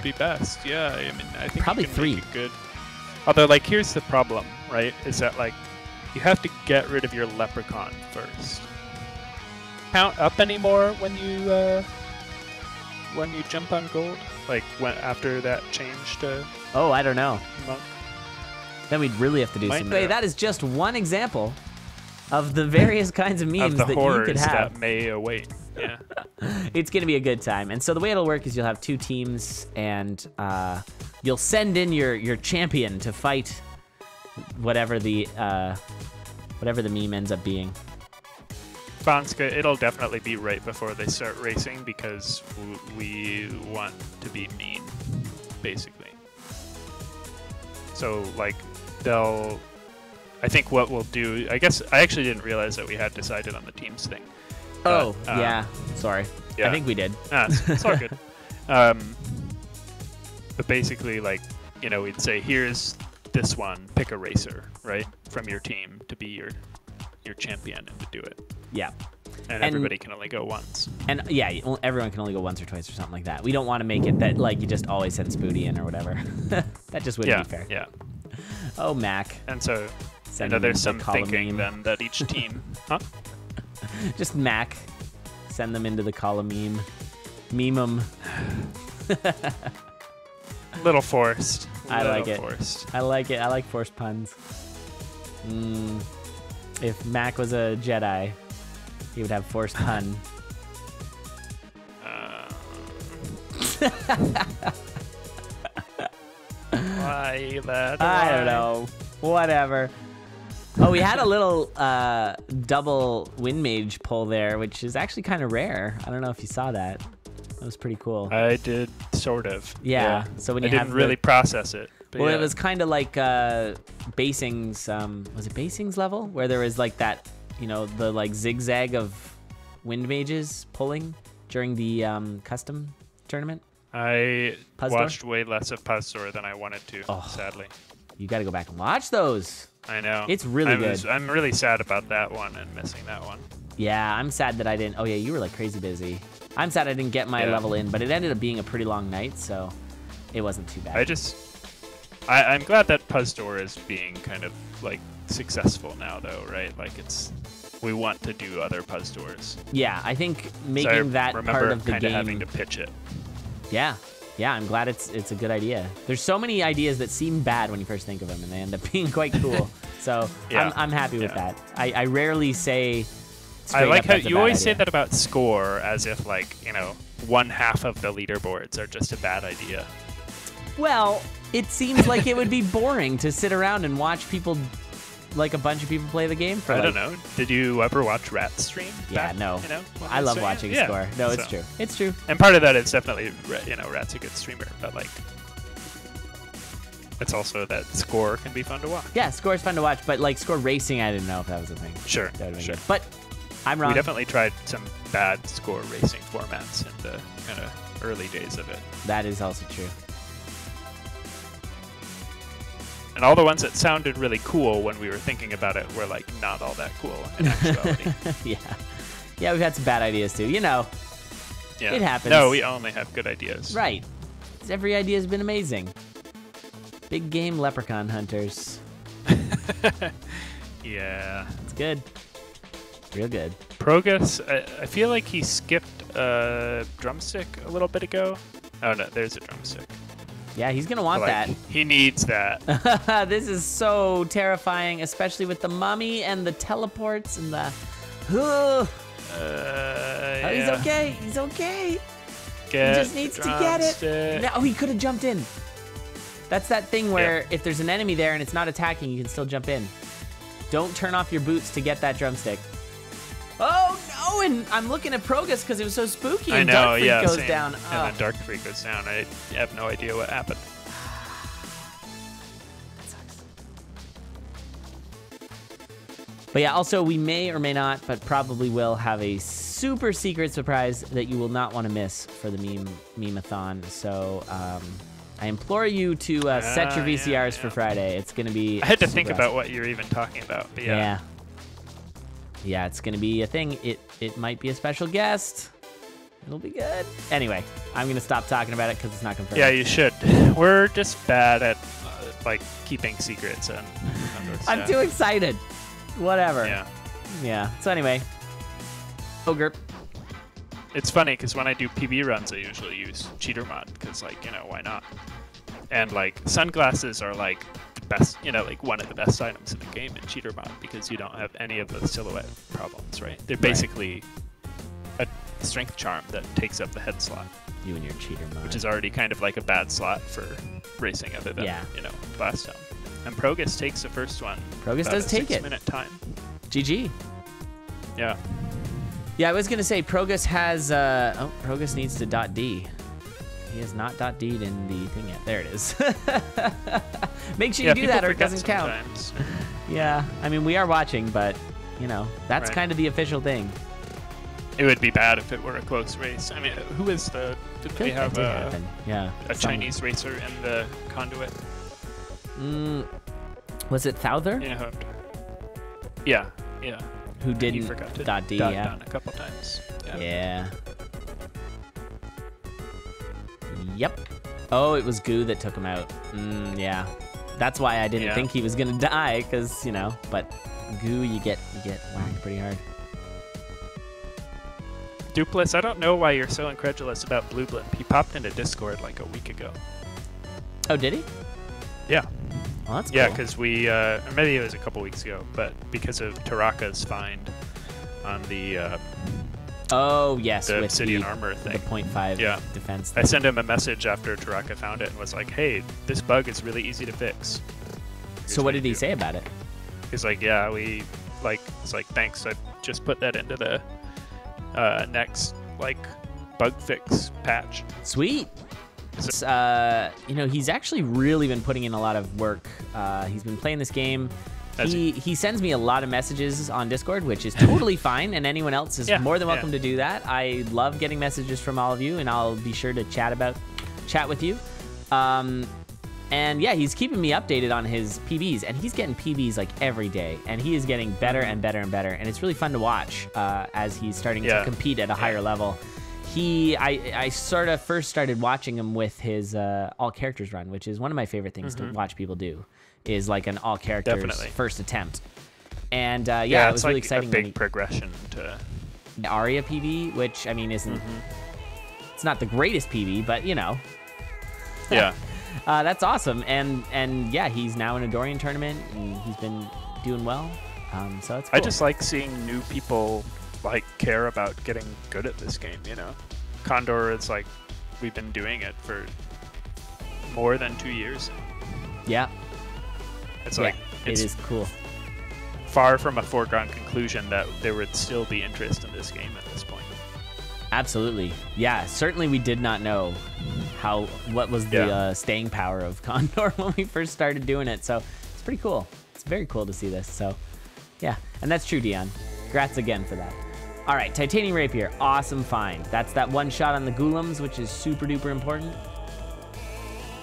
be best. Yeah, I mean, I think Probably you can 3. make it good. Although, like, here's the problem, right? Is that like you have to get rid of your leprechaun first. Count up anymore when you jump on gold? Like after that change to Oh, I don't know. monk? Then we'd really have to do Might some. know. Hey, that is just one example of the various kinds of memes Of the that you horrors could have. that may await. Yeah. It's gonna be a good time. And so the way it'll work is you'll have 2 teams, and you'll send in your champion to fight whatever the meme ends up being. Fonska, it'll definitely be right before they start racing because we want to be mean, basically. So, like, I think what we'll do, I guess, I actually didn't realize that we had decided on the teams thing. Oh, yeah. Sorry. Yeah. I think we did. It's all good. But basically, like, you know, we'd say, here's this one, pick a racer, right, from your team to be your champion and to do it. Yeah. And everybody can only go once. And yeah, everyone can only go once or twice or something like that. We don't want to make it that like you just always send Spoody in or whatever. That just wouldn't be fair. Yeah. Oh, Mac. And so, Send you know, them there's into some the column thinking meme. then that each team, huh? Just Mac. Send them into the column meme. Meme 'em. Little forced. I like it. Forced. I like it. I like forced puns. If Mac was a Jedi, he would have forced pun. Why that? I don't know. Whatever. Oh, we had a little double wind mage pull there, which is actually kind of rare. I don't know if you saw that. That was pretty cool. I did, sort of. Yeah. So when you I have didn't really process it. But well, yeah. it was kind of like Basing's. Was it Basing's level where there was like that, you know, the like zigzag of wind mages pulling during the custom tournament? I Puzzler? watched way less of Puzzler than I wanted to, sadly. You got to go back and watch those. I know. It's really good. I'm really sad about that one and missing that one. Yeah, I'm sad that I didn't. Oh yeah, you were like crazy busy. I'm sad I didn't get my level in, but it ended up being a pretty long night, so it wasn't too bad. I'm glad that Puzzle is being kind of like successful now, though, right? Like we want to do other Puzzles. Yeah, I think making that part of the game. Kind of having to pitch it. Yeah, I'm glad it's a good idea. There's so many ideas that seem bad when you first think of them, and they end up being quite cool. So Yeah. I'm happy with that. I rarely say. I like up, how that's a you bad always idea. say that about score as if, like, you know, 1/2 of the leaderboards are just a bad idea. Well, it seems like it would be boring to sit around and watch people, like a bunch of people play the game for I like, don't know. Did you ever watch Rat's stream? Yeah, no. You know, when I he was love doing watching it? score. No, it's So- true. It's true. And part of that is definitely, you know, Rat's a good streamer, but like, it's also that score can be fun to watch. Yeah, score is fun to watch, but like score racing, I didn't know if that was a thing. Sure, That would've been sure. good. But I'm wrong. We definitely tried some bad score racing formats in the kind of early days of it. That is also true. And all the ones that sounded really cool when we were thinking about it were like not all that cool in actuality. Yeah, we've had some bad ideas too. You know, Yeah. It happens. No, we only have good ideas. right. 'Cause every idea has been amazing. Big game leprechaun hunters. Yeah. It's good. Real good. Progus, I feel like he skipped a drumstick a little bit ago. Oh no, there's a drumstick. Yeah, he's going to want Like, he needs that. that. This is so terrifying, especially with the mummy and the teleports and the... Oh, he's okay. He's okay. Get He just needs to get it. drumstick. No, he could have jumped in. That's that thing where if there's an enemy there and it's not attacking, you can still jump in. Don't turn off your boots to get that drumstick. Oh, no, and I'm looking at Progus because it was so spooky and I know, Dark Freak yeah, goes same. down. And then Dark Freak goes down. I have no idea what happened. But yeah, also we may or may not, but probably will have a super secret surprise that you will not want to miss for the meme-a-thon. So I implore you to set your VCRs for Friday. It's going to be I had to super think awesome. about what you're even talking about. But yeah. Yeah, it's going to be a thing. It might be a special guest. It'll be good. Anyway, I'm gonna stop talking about it because it's not confirmed. Yeah, you should. We're just bad at like keeping secrets and I'm too excited. Whatever. Yeah. Yeah. So anyway, Ogre. It's funny because when I do PB runs, I usually use cheater mod because, like, you know, why not? And like sunglasses are like the best, you know, like one of the best items in the game in cheater mod because you don't have any of the silhouette problems, right? They're basically a strength charm that takes up the head slot. You and your cheater mod. Which is already kind of like a bad slot for racing other than, you know, blast zone. And Progus takes the first one. Progus does take it. 6-minute time. GG. Yeah. Yeah, I was going to say Progus has... oh, Progus needs to .d. He has not .d'd in the thing yet. There it is. Make sure you do that or it doesn't count. Yeah, I mean, we are watching, but, you know, that's kind of the official thing. It would be bad if it were a close race. I mean, who is the... Did they have a Chinese racer in the conduit? Was it Thowther? Yeah, yeah. Who didn't forgot to .d, down a couple times. Yeah. Yep. Oh, it was Goo that took him out. Yeah. That's why I didn't think he was gonna die, because, you know, but Goo, you get whacked pretty hard. Dupless, I don't know why you're so incredulous about Blue Blimp. He popped into Discord like a week ago. Oh, did he? Yeah. Well, that's cool. Yeah, because we, or maybe it was a couple weeks ago, but because of Taraka's find on the, oh, yes, the with obsidian armor thing. The 0.5 defense thing. I sent him a message after Taraka found it and was like, hey, this bug is really easy to fix. So what did he say about it? He's like, yeah, it's like, thanks, I just put that into the next, like, bug fix patch. Sweet. You know, he's actually really been putting in a lot of work. He's been playing this game. He sends me a lot of messages on Discord, which is totally fine, and anyone else is more than welcome to do that. I love getting messages from all of you, and I'll be sure to chat with you. And yeah, he's keeping me updated on his PBs, and he's getting PBs like every day, and he is getting better and better and better, and it's really fun to watch as he's starting to compete at a higher level. I sort of first started watching him with his all characters run, which is one of my favorite things to watch people do, is like an all characters first attempt. And yeah, it was really exciting. It's like a big progression to the Arya PB, which I mean isn't it's not the greatest PB, but you know. Yeah. That's awesome, and yeah, he's now in a Dorian tournament, and he's been doing well. So it's cool. I just like seeing new people like care about getting good at this game. You know, Condor is like, we've been doing it for more than 2 years. Yeah. It's like it is cool. Far from a foregone conclusion that there would still be interest in this game at this point. Absolutely. Yeah, certainly we did not know what was the staying power of Condor when we first started doing it. So it's pretty cool. It's very cool to see this. So yeah, and that's true, Dion. Congrats again for that. All right, Titanium Rapier, awesome find. That's that one shot on the Golems, which is super duper important.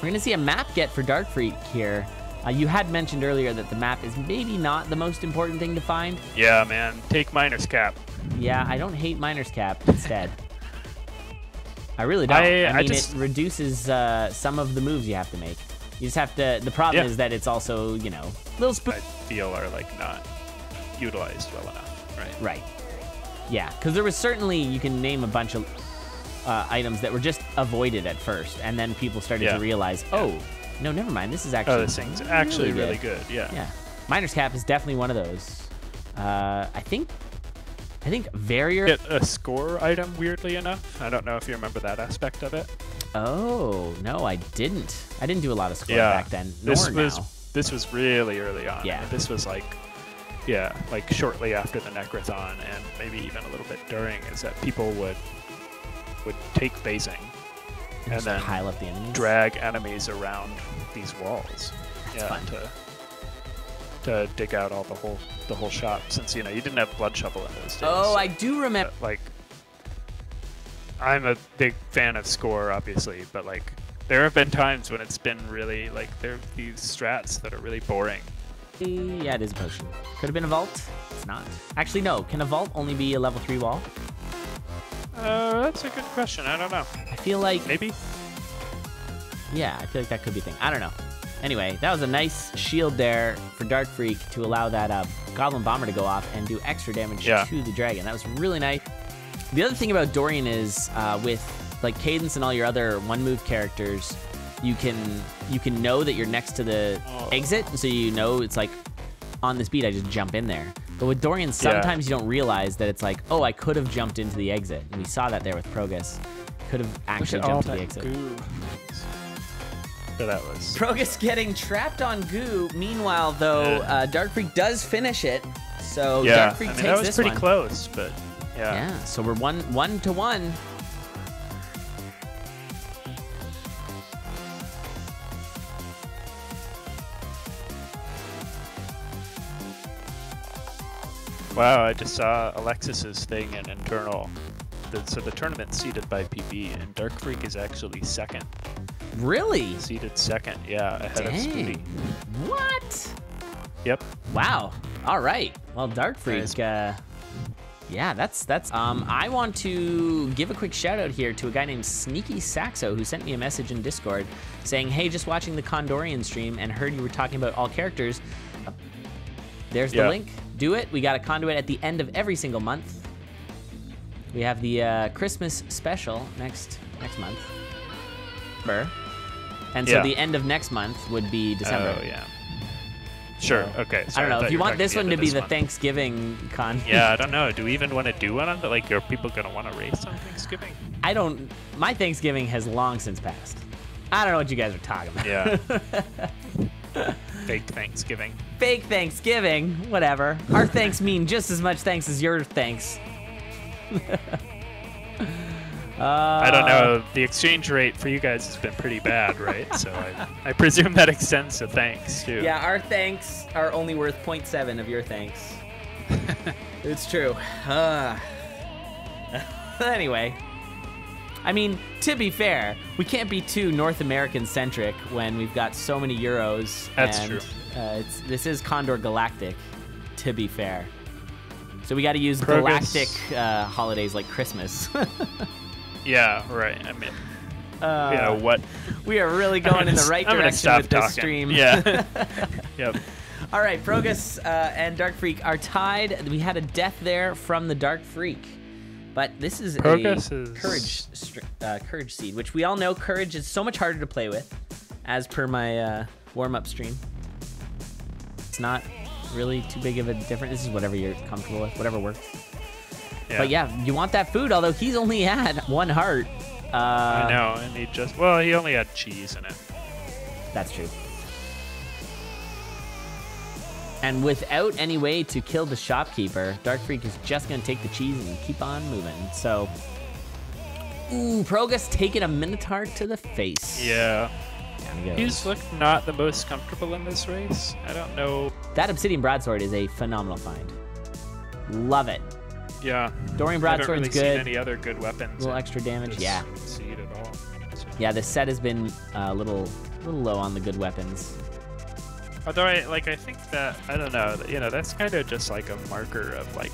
We're gonna see a map get for DarkFreaack here. You had mentioned earlier that the map is maybe not the most important thing to find. Yeah, man, take Miner's Cap. Yeah, I don't hate Miner's Cap instead. I really don't. I mean, it reduces some of the moves you have to make. You just have to, the problem is that it's also, you know, little I feel are like not utilized well enough, right? Right. Yeah, because there was certainly, you can name a bunch of items that were just avoided at first, and then people started to realize, oh, no, never mind, this is actually this thing's actually really good. Yeah. Yeah. Miner's Cap is definitely one of those. I think Varrier... Get a score item, weirdly enough. I don't know if you remember that aspect of it. Oh, no, I didn't. I didn't do a lot of score back then, this was really early on. Yeah. This was like, like shortly after the Necrothon, and maybe even a little bit during, is that people would take phasing and then pile up the enemies, drag enemies around these walls. That's fun. To dig out all the whole shop, since you didn't have Blood Shovel in those days. Oh, I do remember. Like, I'm a big fan of score, obviously, but like there have been times when it's been really like there are these strats that are really boring. Yeah, it is a potion. Could have been a vault. It's not. Actually, no. Can a vault only be a level 3 wall? That's a good question. I don't know. I feel like Maybe. Yeah, I feel like that could be a thing. I don't know. Anyway, that was a nice shield there for Dark Freak to allow that Goblin Bomber to go off and do extra damage to the dragon. That was really nice. The other thing about Dorian is with like Cadence and all your other one-move characters, you can know that you're next to the exit, so you know it's like on this beat I just jump in there. But with Dorian, sometimes you don't realize that it's like, oh, I could have jumped into the exit, and we saw that there with Progus. Could have actually jumped to the exit. So that was Progus getting trapped on goo. Meanwhile, though, Dark Freak does finish it. So Dark Freak takes this one. That was pretty close, but yeah. So we're 1-1. Wow, I just saw Alexis's thing in internal. So the tournament's seeded by PB, and Dark Freak is actually second. Really? Seeded second, yeah, ahead of Spooty. What? Yep. Wow. All right. Well, Dark Freak. Nice. Yeah, that's. I want to give a quick shout out here to a guy named Sneaky Saxo who sent me a message in Discord saying, "Hey, just watching the CoNDorian stream and heard you were talking about all characters. There's the link. Do it. We got a conduit at the end of every single month. We have the Christmas special next month. And so the end of next month would be December. Oh, yeah. Sure, okay. Sorry, I don't know. If you want this one to be the Thanksgiving con. Yeah, I don't know. Do we even want to do one on the, like, are people going to want to race on Thanksgiving? I don't. My Thanksgiving has long since passed. I don't know what you guys are talking about. Yeah. Fake Thanksgiving. Fake Thanksgiving. Whatever. Our thanks mean just as much thanks as your thanks. I don't know. The exchange rate for you guys has been pretty bad, right? So I presume that extends to thanks, too. Yeah, our thanks are only worth 0.7 of your thanks. It's true. Anyway. I mean, to be fair, we can't be too North American-centric when we've got so many Euros. That's true. This is Condor Galactic, to be fair. So we got to use Progus. galactic holidays like Christmas. Yeah, right. I mean, you know what? We are really going in the right direction with this stream. Yeah. Yep. All right, Progus and Dark Freak are tied. We had a death there from the Dark Freak. But this is courage seed, which we all know courage is so much harder to play with, as per my warm-up stream. It's not really too big of a difference. This is whatever you're comfortable with, whatever works. Yeah. But yeah, you want that food, although he's only had 1 heart. I know, and he only had cheese in it. That's true. And without any way to kill the shopkeeper, Dark Freak is just going to take the cheese and keep on moving. So, ooh, Progus taking a Minotaur to the face. Yeah. He's looked not the most comfortable in this race. I don't know. That Obsidian Broadsword is a phenomenal find. Love it. Yeah. Dorian Broadsword's good. I haven't really seen any other good weapons. A little extra damage, yeah. Seed at all. So. Yeah, this set has been a little low on the good weapons. Although I think that, I don't know, that's kind of just like a marker of like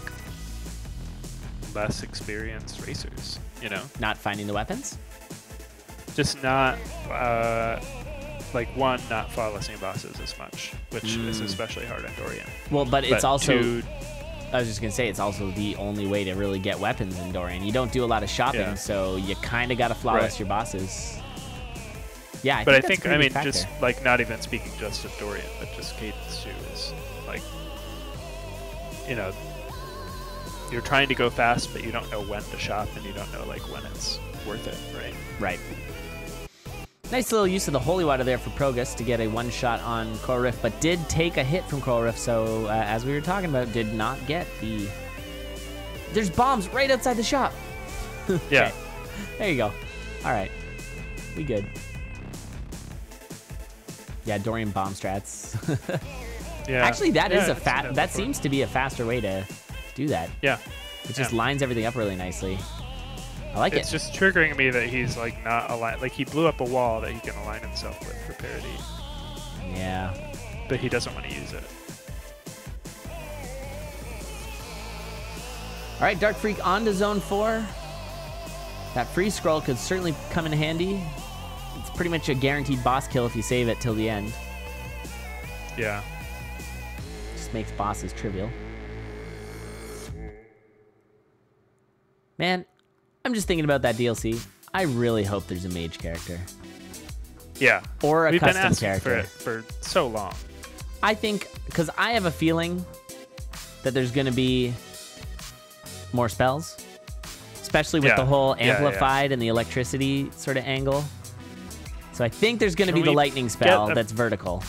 less experienced racers, you know? Not finding the weapons? Just not, not flawlessing bosses as much, which is especially hard on Dorian. Well, but it's also, I was just going to say, it's also the only way to really get weapons in Dorian. You don't do a lot of shopping, so you kind of got to flawless your bosses. Yeah, I think just like not even speaking just of Dorian, but just Cadence too is like, you're trying to go fast, but you don't know when to shop, and you don't know like when it's worth it, right? Right. Nice little use of the Holy Water there for Progus to get a 1-shot on Coral Rift, but did take a hit from Coral Rift, so as we were talking about, did not get the... There's bombs right outside the shop! Yeah. Okay. There you go. Alright. We good. Yeah, Dorian bomb strats. Yeah. Actually, that seems to be a faster way to do that. Yeah. It just lines everything up really nicely. I like it. It's just triggering me that he's like not aligned. Like he blew up a wall that he can align himself with for parity. Yeah. But he doesn't want to use it. All right, Dark Freak on to Zone 4. That free scroll could certainly come in handy. It's pretty much a guaranteed boss kill if you save it till the end. Yeah. Just makes bosses trivial. Man, I'm just thinking about that DLC. I really hope there's a mage character. Yeah. Or a We've custom been asking character. for so long. I think, because I have a feeling that there's going to be more spells, especially with the whole amplified and the electricity sort of angle. So I think there's going to be the lightning spell that's vertical,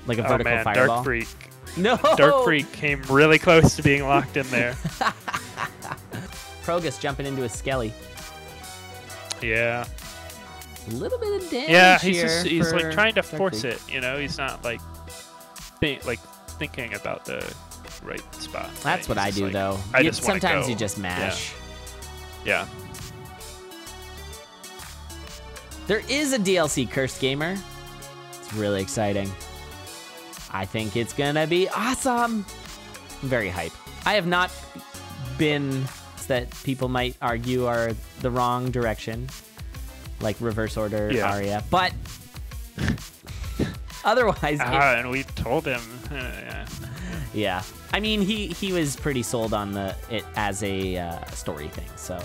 like a vertical fireball. Dark Freak. No! Dark Freak came really close to being locked in there. Progus jumping into a skelly. Yeah. A little bit of damage Yeah, here he's like trying to Dark force Freak. it, you know? He's not like thinking about the right spot. That's what I do, like, though. I just wanna sometimes go. you just mash. Yeah. There is a DLC, Cursed Gamer. It's really exciting. I think it's gonna be awesome. I'm very hype. I have not been that people might argue are the wrong direction, like reverse order Aria, but otherwise, and we told him. yeah. I mean, he was pretty sold on it as a story thing, so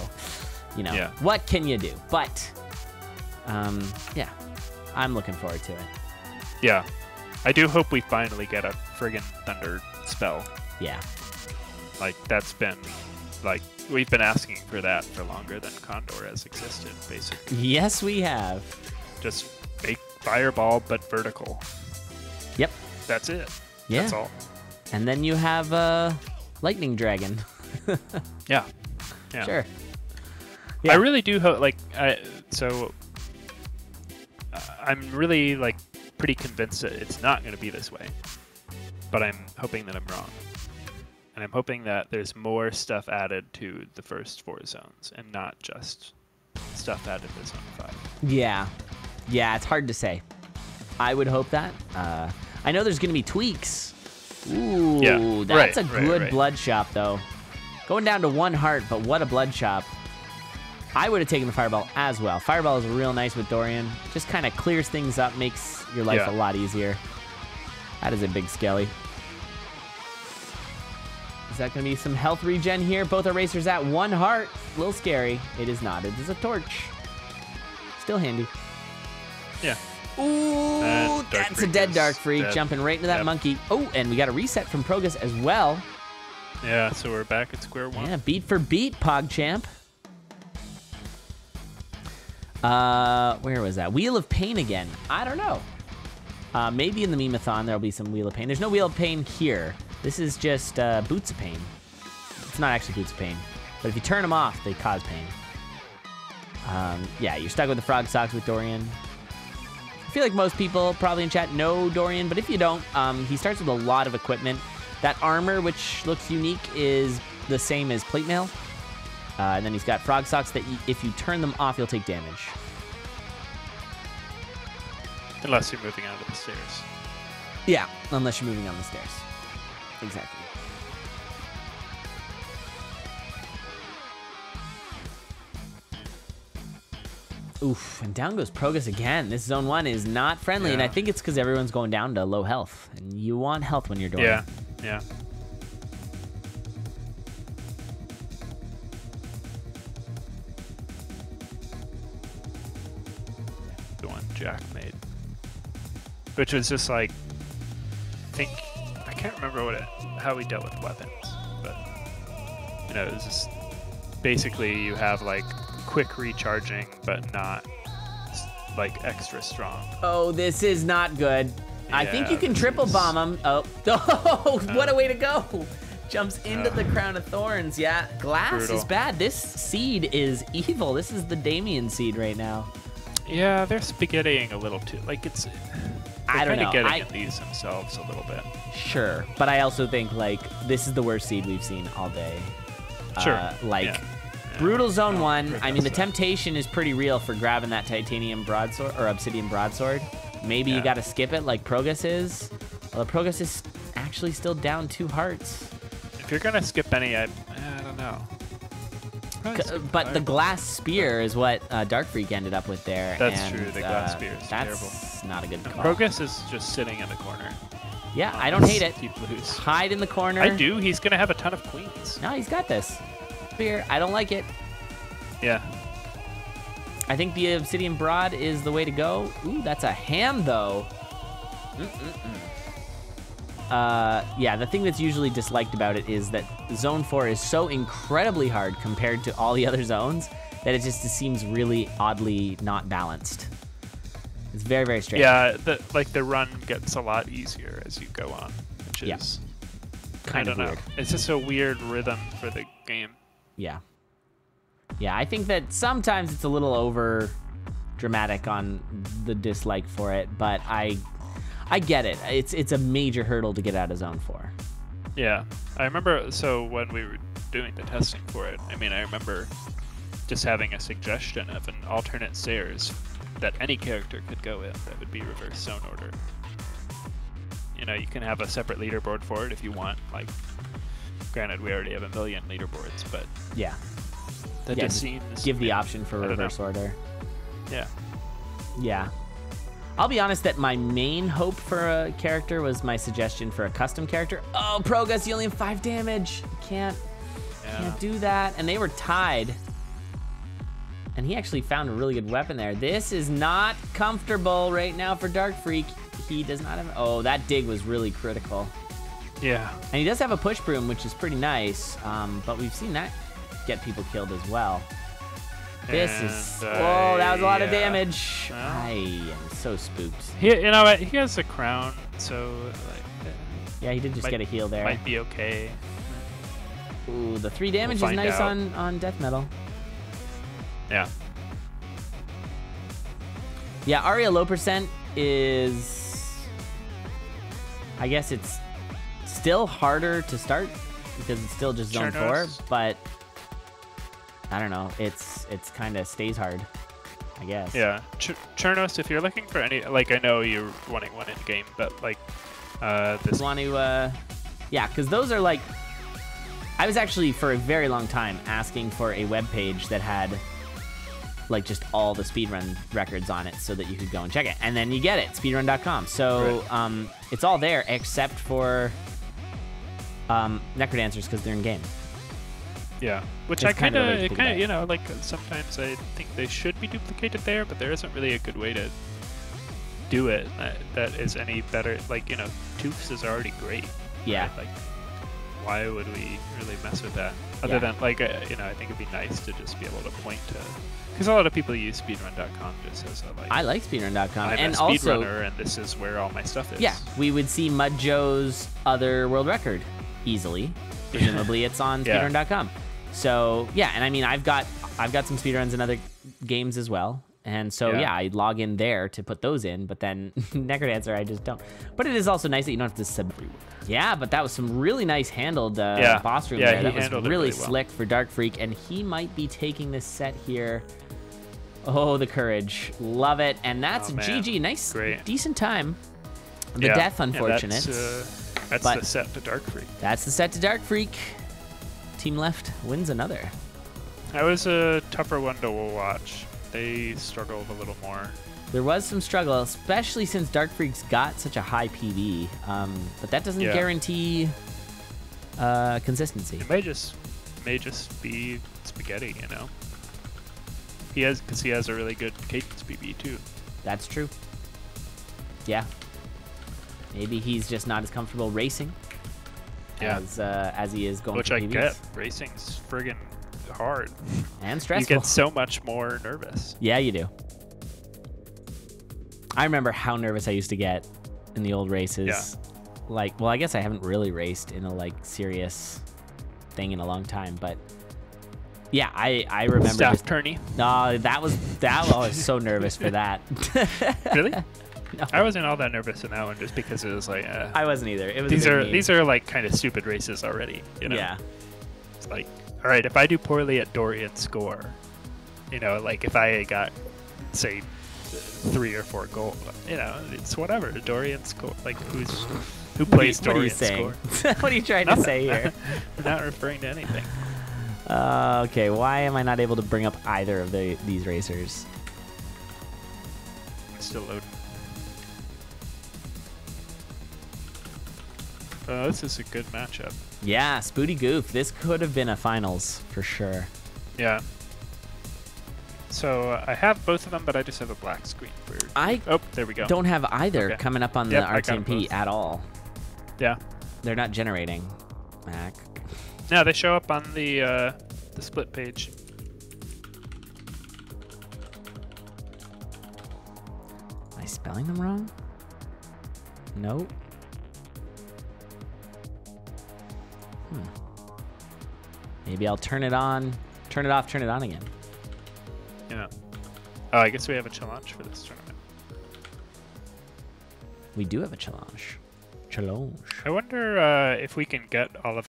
you know, what can you do? But yeah, I'm looking forward to it. Yeah, I do hope we finally get a friggin' thunder spell. Yeah, like that's been like we've been asking for that for longer than Condor has existed, basically. Yes, we have. Just make fireball but vertical. Yep. That's it. Yeah. That's all. And then you have lightning dragon. Yeah. Sure. Yeah. I really do hope, like, I'm really like pretty convinced that it's not going to be this way, but I'm hoping that I'm wrong. And I'm hoping that there's more stuff added to the first 4 zones and not just stuff added to Zone 5. Yeah. Yeah, it's hard to say. I would hope that. I know there's going to be tweaks. Ooh, that's a good blood shop, though. Going down to 1 heart, but what a blood shop. I would have taken the fireball as well. Fireball is real nice with Dorian. Just kind of clears things up, makes your life a lot easier. That is a big skelly. Is that going to be some health regen here? Both erasers at 1 heart. A little scary. It is not. It is a torch. Still handy. Yeah. Ooh, that's a dead Dark Freak. Dead. Jumping right into that monkey. Oh, and we got a reset from Progus as well. Yeah, so we're back at square one. Yeah, beat for beat, PogChamp. Where was that? Wheel of Pain again. I don't know. Maybe in the Meme-a-thon there'll be some Wheel of Pain. There's no Wheel of Pain here. This is just Boots of Pain. It's not actually Boots of Pain, but if you turn them off, they cause pain. Yeah, you're stuck with the Frog Socks with Dorian. I feel like most people probably in chat know Dorian, but if you don't, he starts with a lot of equipment. That armor, which looks unique, is the same as plate mail. And then he's got Frog Socks that if you turn them off, you'll take damage. Unless you're moving out of the stairs. Yeah, unless you're moving down the stairs. Exactly. Oof, and down goes Progus again. This zone 1 is not friendly, and I think it's because everyone's going down to low health. And you want health when you're doing it. Yeah. The one Jack made. Which was just like, I can't remember how we dealt with weapons, but you know, it was just basically you have like quick recharging, but not like extra strong. Oh, this is not good. I think you can triple bomb him. Oh, what a way to go. Jumps into the Crown of Thorns. Yeah, glass is bad. This seed is evil. This is the Damien seed right now. Yeah, they're spaghettiing a little too. Like it's. I don't know. Getting at these themselves a little bit. Sure, but I also think like this is the worst seed we've seen all day. Sure. Brutal Zone 1. I mean, the temptation is pretty real for grabbing that titanium broadsword or obsidian broadsword. Maybe you got to skip it like Progus is. Although Progus is actually still down 2 hearts. If you're gonna skip any, I don't know. But the glass spear is what DarkFreaack ended up with there. That's and, true. The glass spear is terrible. That's not a good call. Progus is just sitting in the corner. Yeah, I don't hate it. Deep blues. Hide in the corner. I do. He's gonna have a ton of queens. No, he's got this. Spear. I don't like it. Yeah. I think the Obsidian Broad is the way to go. Ooh, that's a ham, though. Yeah, the thing that's usually disliked about it is that Zone 4 is so incredibly hard compared to all the other zones that it just seems really oddly not balanced. It's very, very strange. Yeah, the run gets a lot easier as you go on, which is kind of weird. It's just a weird rhythm for the game. Yeah. Yeah, I think that sometimes it's a little over dramatic on the dislike for it, but I get it. It's a major hurdle to get out of Zone 4. Yeah, I remember, so when we were doing the testing for it, I mean, I remember just having a suggestion of an alternate stairs that any character could go in that would be reverse zone order. You know, you can have a separate leaderboard for it if you want. Like, granted, we already have a million leaderboards, but yeah, that just seems... Give the option for reverse order. Yeah. Yeah. I'll be honest that my main hope for a character was my suggestion for a custom character. Oh, Progus, you only have 5 damage. Can't do that. And they were tied. And he actually found a really good weapon there. This is not comfortable right now for DarkFreaack. He does not have... Oh, that dig was really critical. Yeah. And he does have a push broom, which is pretty nice. But we've seen that get people killed as well. This is... Whoa, that was a lot of damage. Well, I am so spooked. You know what? He has a crown, so... like, yeah, he did just get a heal there. Might be okay. Ooh, the 3 damage is nice on death metal. Yeah. Yeah, Aria low percent is... I guess it's still harder to start because it's still just Zone 4, but... I don't know. It's kind of stays hard, I guess. Yeah. Chernos, if you're looking for any... Like, I know you're wanting one in game, but, like, this... Want to, yeah, because those are, like... I was actually, for a very long time, asking for a web page that had... like just all the speedrun records on it so that you could go and check it. And then you get it, speedrun.com. So right. It's all there except for Necrodancers because they're in game. Yeah, which I kind of, you know, like sometimes I think they should be duplicated there, but there isn't really a good way to do it that is any better. Like, you know, Toofs is already great. Yeah. Right? Like, why would we really mess with that? Other than, like, you know, I think it'd be nice to just be able to point to... Because a lot of people use speedrun.com just as a, like... I like speedrun.com. I'm and a also, speedrunner, and this is where all my stuff is. Yeah, we would see Mud Joe's other world record easily. Presumably it's on speedrun.com. So, yeah, and I mean, I've got some speedruns in other games as well. And so, yeah, I log in there to put those in, but then Necrodancer, I just don't. But it is also nice that you don't have to sub. Yeah, but that was some really nice handled boss room there. That was really slick for DarkFreaack, and he might be taking this set here. Oh, the courage. Love it. And that's GG. Nice, decent time. The death, unfortunate. That's the set to DarkFreaack. That's the set to DarkFreaack. Team left wins another. That was a tougher one to watch. They struggled a little more. There was some struggle, especially since DarkFreaack's got such a high PV. But that doesn't guarantee consistency. It may just be spaghetti, you know. Because he has a really good cadence PV too. That's true. Yeah. Maybe he's just not as comfortable racing as he is going. Which I get. Racing's friggin' hard and stressful. You get so much more nervous. Yeah, you do. I remember how nervous I used to get in the old races. Yeah. Like, well, I guess I haven't really raced in a like serious thing in a long time, but yeah, I remember. Staff tourney. No, I was so nervous for that. Really? No. I wasn't all that nervous in that one just because it was like. I wasn't either. It was these are like kind of stupid races already. You know? Yeah. It's like, all right, if I do poorly at Dorian score, you know, like if I got, say, 3 or 4 gold, you know, it's whatever. Dorian score, like who plays Dorian score? What are you trying to say here? I'm not referring to anything. Okay, why am I not able to bring up either of these racers? It's still loading. This is a good matchup. Yeah, Spooty Goof. This could have been a finals for sure. Yeah. So I have both of them, but I just have a black screen. Weird. Oh, there we go. Don't have either coming up on the I got RTMP at all. Yeah. They're not generating, Mac. No, they show up on the split page. Am I spelling them wrong? Nope. Maybe I'll turn it on, turn it off, turn it on again. Yeah. Oh, I guess we have a challenge for this tournament. We do have a challenge. Challenge. I wonder if we can get all of